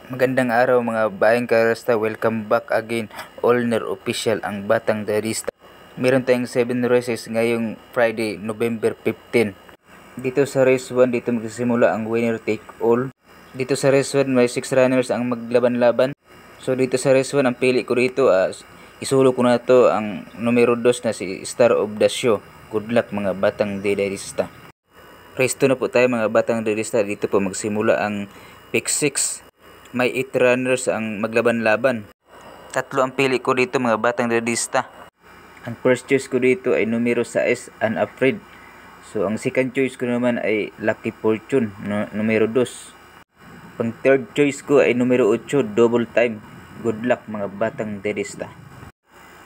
Magandang araw mga baeng karasta, welcome back again. Allner Official ang Batang Diarista. Meron tayong 7 races ngayong Friday, November 15. Dito sa race 1, dito magsisimula ang winner take all. Dito sa race 1, may 6 runners ang maglaban-laban. So dito sa race 1, ang pili ko dito, isulo ko na to ang numero 2 na si Star of the Show. Good luck mga Batang Diarista. Race 2 na po tayo mga Batang Diarista. Dito po magsimula ang pick 6. May 8 runners ang maglaban-laban. Tatlo ang pili ko dito mga Batang Diarista. Ang first choice ko dito ay numero 6, Unafraid. So ang second choice ko naman ay Lucky Fortune, numero 2. Pang third choice ko ay numero 8, Double Time. Good luck mga Batang Diarista.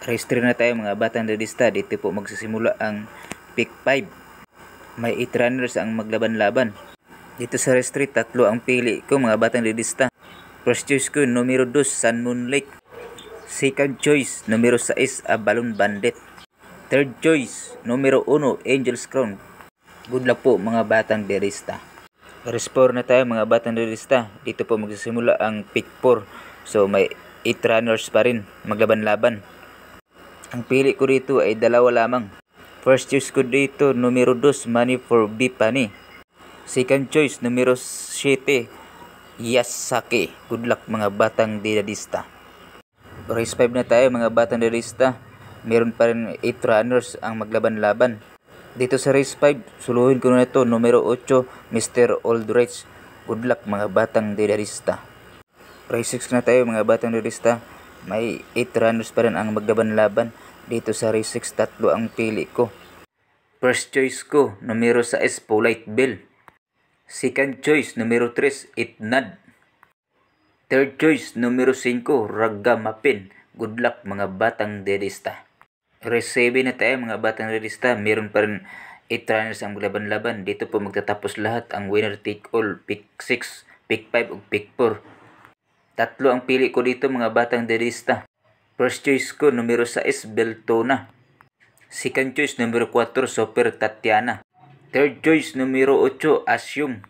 Race 3 na tayo mga Batang Diarista. Dito po magsisimula ang pick 5. May 8 runners ang maglaban-laban. Dito sa race 3, tatlo ang pili ko mga Batang Diarista. First choice ko, numero 2, Sun Moon Lake. Second choice, numero 6, Balloon Bandit. Third choice, numero 1, Angel's Crown. Good luck po mga Batang Diarista. Race 4 na tayo mga Batang Diarista. Dito po magsisimula ang pick 4. So may 8 runners pa rin maglaban-laban. Ang pili ko dito ay dalawa lamang. First choice ko dito, numero 2, Money for Bipani. Second choice, numero 7, Yasake. Good luck mga Batang Diarista. Race 5 na tayo mga Batang Diarista. Meron pa rin 8 runners ang maglaban-laban. Dito sa race 5, suluhin ko na ito, numero 8, Mr. Aldrich. Good luck mga Batang Diarista. Race 6 na tayo mga Batang Diarista. May 8 runners pa rin ang maglaban-laban. Dito sa race 6, tatlo ang pili ko. First choice ko, numero 6, Polite Bell. Second choice, numero 3, Itnad. Third choice, numero 5, Ragamapin. Good luck mga Batang Diarista. Race 7 na tayo mga Batang Diarista. Meron pa rin 8 runners ang maglaban-laban. Dito po magtatapos lahat ang winner take all. Pick 6, pick 5 ug pick 4. Tatlo ang pili ko dito mga Batang Diarista. First choice ko, numero 6, Beltona. Second choice, numero 4, Super Tatiana. Third choice, numero 8, Asyum.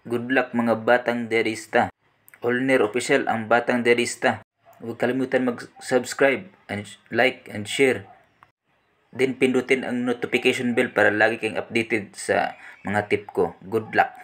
Good luck mga Batang Diarista. Allner Official ang Batang Diarista. Huwag kalimutan mag-subscribe, and like, and share. Then pindutin ang notification bell para lagi kang updated sa mga tip ko. Good luck!